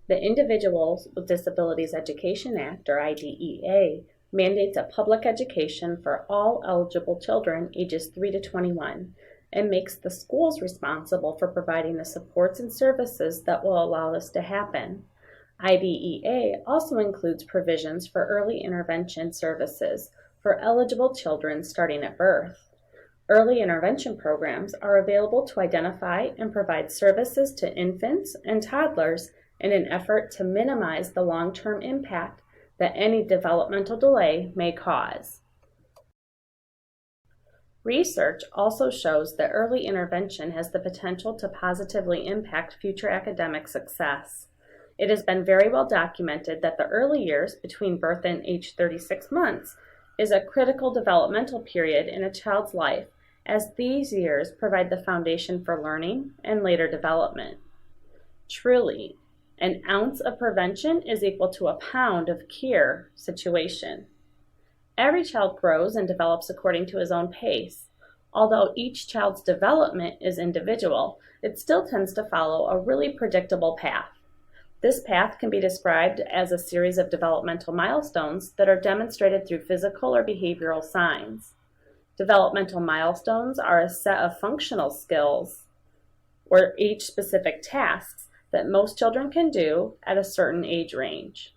The Individuals with Disabilities Education Act, or IDEA, mandates a public education for all eligible children ages 3 to 21 and makes the schools responsible for providing the supports and services that will allow this to happen. IDEA also includes provisions for early intervention services for eligible children starting at birth. Early intervention programs are available to identify and provide services to infants and toddlers in an effort to minimize the long-term impact that any developmental delay may cause. Research also shows that early intervention has the potential to positively impact future academic success. It has been very well documented that the early years between birth and age 36 months is a critical developmental period in a child's life, as these years provide the foundation for learning and later development. Truly, an ounce of prevention is equal to a pound of cure situation. Every child grows and develops according to his own pace. Although each child's development is individual, it still tends to follow a really predictable path. This path can be described as a series of developmental milestones that are demonstrated through physical or behavioral signs. Developmental milestones are a set of functional skills or age-specific tasks that most children can do at a certain age range.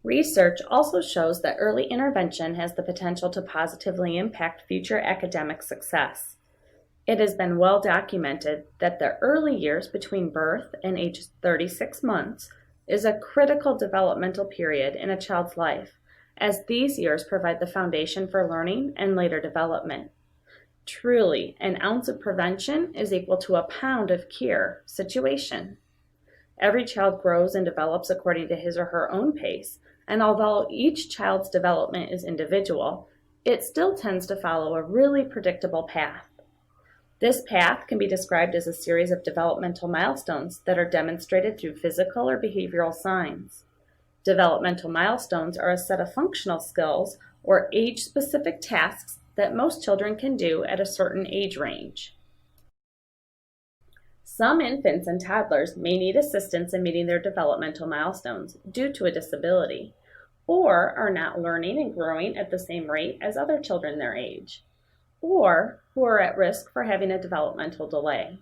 Research also shows that early intervention has the potential to positively impact future academic success. It has been well documented that the early years between birth and age 36 months is a critical developmental period in a child's life, as these years provide the foundation for learning and later development. Truly, an ounce of prevention is equal to a pound of cure situation. Every child grows and develops according to his or her own pace, and although each child's development is individual, it still tends to follow a really predictable path. This path can be described as a series of developmental milestones that are demonstrated through physical or behavioral signs. Developmental milestones are a set of functional skills or age-specific tasks that most children can do at a certain age range. Some infants and toddlers may need assistance in meeting their developmental milestones due to a disability, or are not learning and growing at the same rate as other children their age, or who are at risk for having a developmental delay.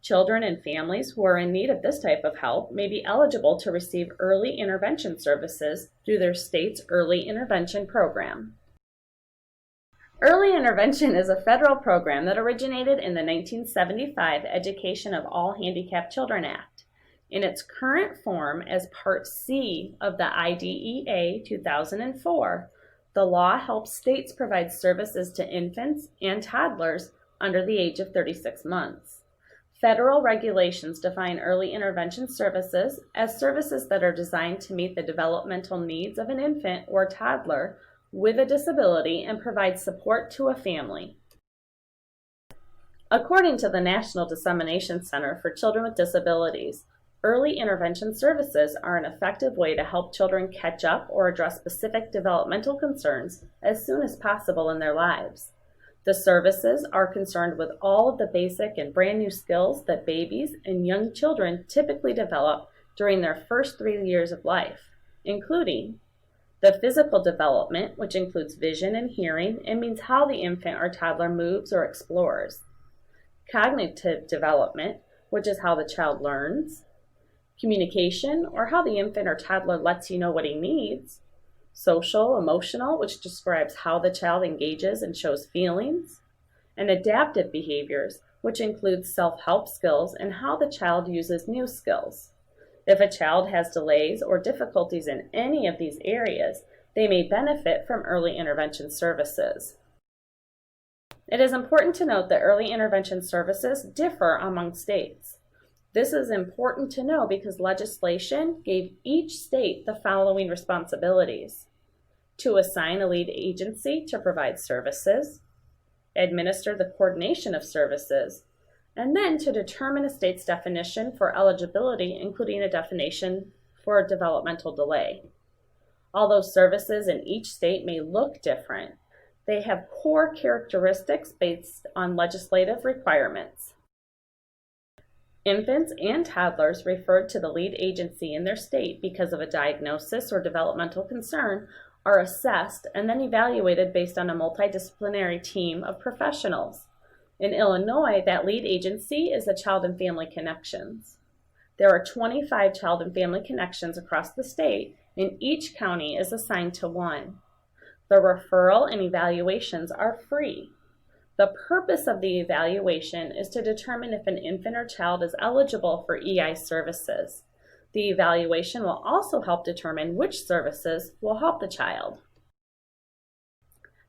Children and families who are in need of this type of help may be eligible to receive early intervention services through their state's early intervention program. Early intervention is a federal program that originated in the 1975 Education of All Handicapped Children Act. In its current form as Part C of the IDEA 2004, the law helps states provide services to infants and toddlers under the age of 36 months. Federal regulations define early intervention services as services that are designed to meet the developmental needs of an infant or toddler with a disability and provide support to a family. According to the National Dissemination Center for Children with Disabilities, early intervention services are an effective way to help children catch up or address specific developmental concerns as soon as possible in their lives. The services are concerned with all of the basic and brand new skills that babies and young children typically develop during their first 3 years of life, including the physical development, which includes vision and hearing and means how the infant or toddler moves or explores. Cognitive development, which is how the child learns. Communication, or how the infant or toddler lets you know what he needs. Social, emotional, which describes how the child engages and shows feelings. And adaptive behaviors, which includes self-help skills and how the child uses new skills. If a child has delays or difficulties in any of these areas, they may benefit from early intervention services. It is important to note that early intervention services differ among states. This is important to know because legislation gave each state the following responsibilities: to assign a lead agency to provide services, administer the coordination of services, and then to determine a state's definition for eligibility, including a definition for a developmental delay. Although services in each state may look different, They have core characteristics based on legislative requirements. Infants and toddlers referred to the lead agency in their state because of a diagnosis or developmental concern are assessed and then evaluated based on a multidisciplinary team of professionals. In Illinois, that lead agency is the Child and Family Connections. There are 25 Child and Family Connections across the state, and each county is assigned to one. The referral and evaluations are free. The purpose of the evaluation is to determine if an infant or child is eligible for EI services. The evaluation will also help determine which services will help the child.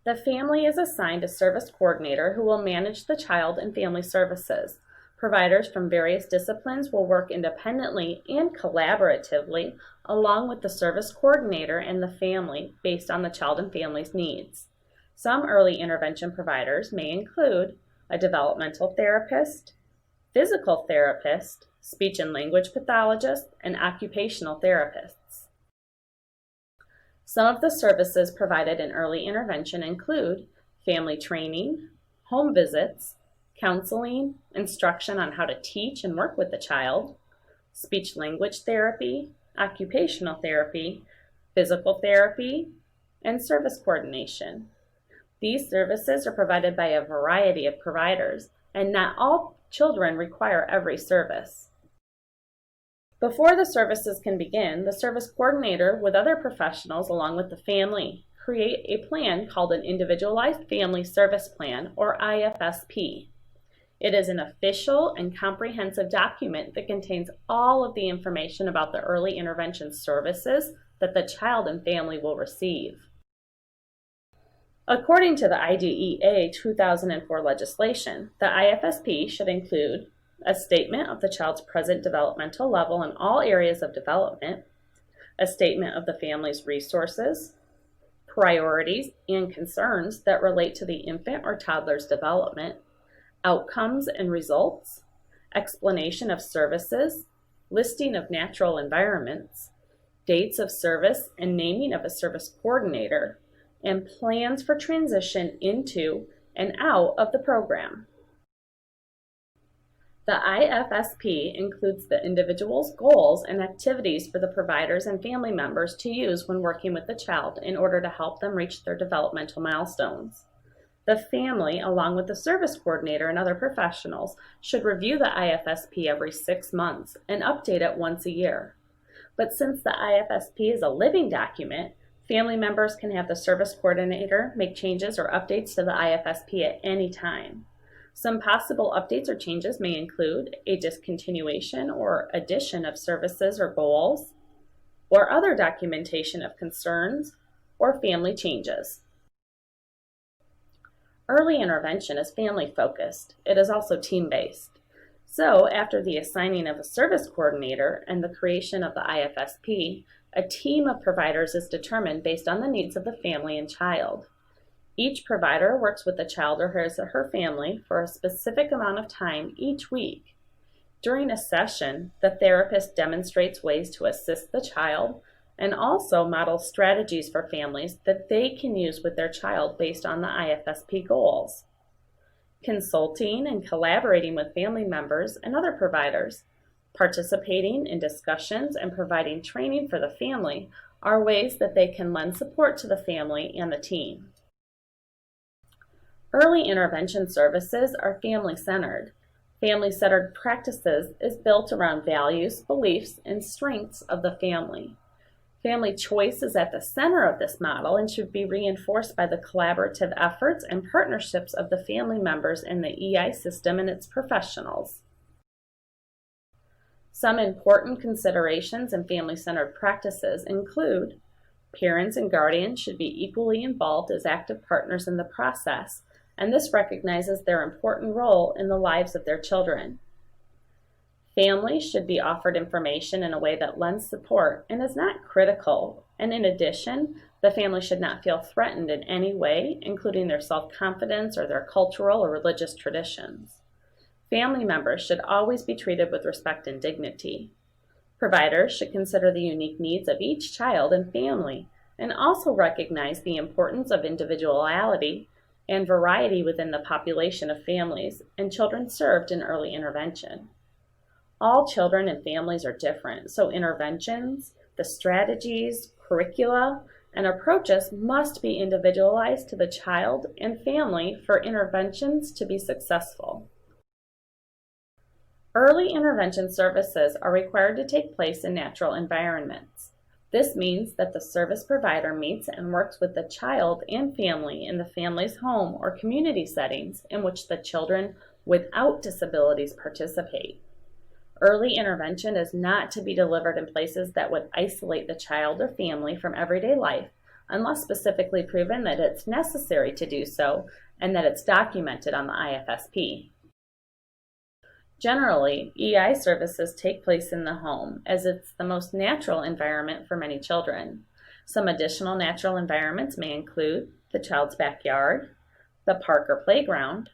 The family is assigned a service coordinator who will manage the child and family services. Providers from various disciplines will work independently and collaboratively along with the service coordinator and the family based on the child and family's needs. Some early intervention providers may include a developmental therapist, physical therapist, speech and language pathologist, and occupational therapists. Some of the services provided in early intervention include family training, home visits, counseling, instruction on how to teach and work with the child, speech-language therapy, occupational therapy, physical therapy, and service coordination. These services are provided by a variety of providers, and not all children require every service. Before the services can begin, the service coordinator with other professionals along with the family create a plan called an Individualized Family Service Plan, or IFSP. It is an official and comprehensive document that contains all of the information about the early intervention services that the child and family will receive. According to the IDEA 2004 legislation, the IFSP should include a statement of the child's present developmental level in all areas of development, a statement of the family's resources, priorities, and concerns that relate to the infant or toddler's development, outcomes and results, explanation of services, listing of natural environments, dates of service and naming of a service coordinator, and plans for transition into and out of the program. The IFSP includes the individual's goals and activities for the providers and family members to use when working with the child in order to help them reach their developmental milestones. The family, along with the service coordinator and other professionals, should review the IFSP every 6 months and update it once a year. But since the IFSP is a living document, family members can have the service coordinator make changes or updates to the IFSP at any time. Some possible updates or changes may include a discontinuation or addition of services or goals, or other documentation of concerns or family changes. Early intervention is family-focused. It is also team-based. So, after the assigning of a service coordinator and the creation of the IFSP, a team of providers is determined based on the needs of the family and child. Each provider works with the child or his or her family for a specific amount of time each week. During a session, the therapist demonstrates ways to assist the child and also models strategies for families that they can use with their child based on the IFSP goals. Consulting and collaborating with family members and other providers, participating in discussions and providing training for the family are ways that they can lend support to the family and the team. Early intervention services are family-centered. Family-centered practices is built around values, beliefs, and strengths of the family. Family choice is at the center of this model and should be reinforced by the collaborative efforts and partnerships of the family members in the EI system and its professionals. Some important considerations in family-centered practices include parents and guardians should be equally involved as active partners in the process, and this recognizes their important role in the lives of their children. Families should be offered information in a way that lends support and is not critical, and in addition, the family should not feel threatened in any way, including their self-confidence or their cultural or religious traditions. Family members should always be treated with respect and dignity. Providers should consider the unique needs of each child and family and also recognize the importance of individuality and variety within the population of families and children served in early intervention. All children and families are different, so interventions, the strategies, curricula, and approaches must be individualized to the child and family for interventions to be successful. Early intervention services are required to take place in natural environments. This means that the service provider meets and works with the child and family in the family's home or community settings in which the children without disabilities participate. Early intervention is not to be delivered in places that would isolate the child or family from everyday life unless specifically proven that it's necessary to do so and that it's documented on the IFSP. Generally, EI services take place in the home as it's the most natural environment for many children. Some additional natural environments may include the child's backyard, the park or playground,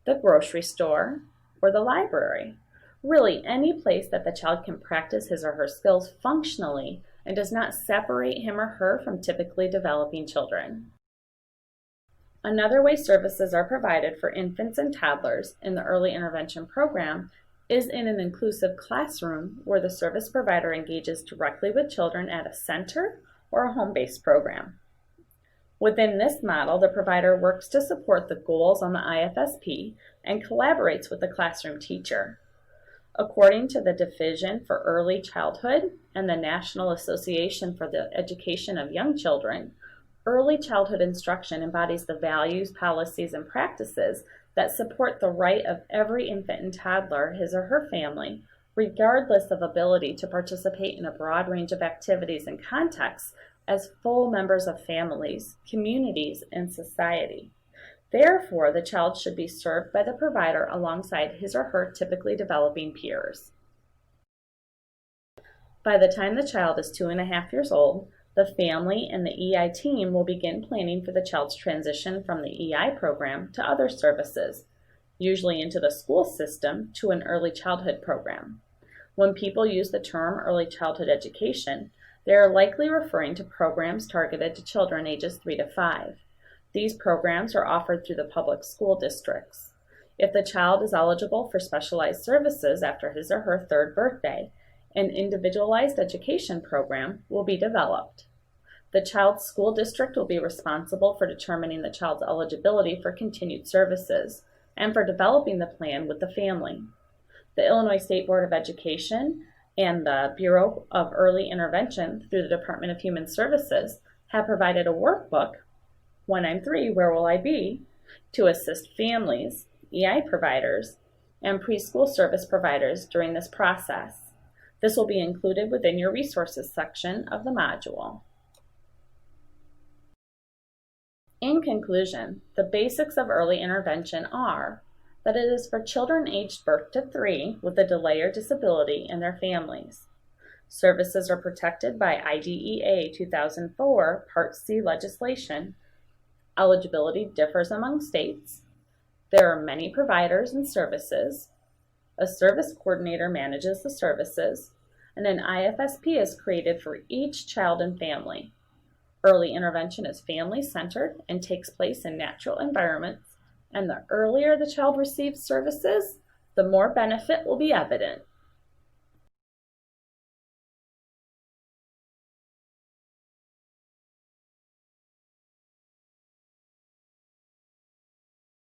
the grocery store, or the library. Really, any place that the child can practice his or her skills functionally and does not separate him or her from typically developing children. Another way services are provided for infants and toddlers in the early intervention program is in an inclusive classroom where the service provider engages directly with children at a center or a home-based program. Within this model, the provider works to support the goals on the IFSP and collaborates with the classroom teacher. According to the Division for Early Childhood and the National Association for the Education of Young Children, early childhood instruction embodies the values, policies, and practices that support the right of every infant and toddler, his or her family, regardless of ability to participate in a broad range of activities and contexts as full members of families, communities, and society. Therefore, the child should be served by the provider alongside his or her typically developing peers. By the time the child is 2.5 years old, the family and the EI team will begin planning for the child's transition from the EI program to other services, usually into the school system to an early childhood program. When people use the term early childhood education, they are likely referring to programs targeted to children ages 3 to 5. These programs are offered through the public school districts. If the child is eligible for specialized services after his or her 3rd birthday, an individualized education program will be developed. The child's school district will be responsible for determining the child's eligibility for continued services and for developing the plan with the family. The Illinois State Board of Education and the Bureau of Early Intervention through the Department of Human Services have provided a workbook, When I'm 3, Where Will I Be?, to assist families, EI providers, and preschool service providers during this process. This will be included within your resources section of the module. In conclusion, the basics of early intervention are that it is for children aged birth to 3 with a delay or disability and their families. Services are protected by IDEA 2004 Part C legislation. Eligibility differs among states. There are many providers and services. A service coordinator manages the services, and an IFSP is created for each child and family. Early intervention is family-centered and takes place in natural environments, and the earlier the child receives services, the more benefit will be evident.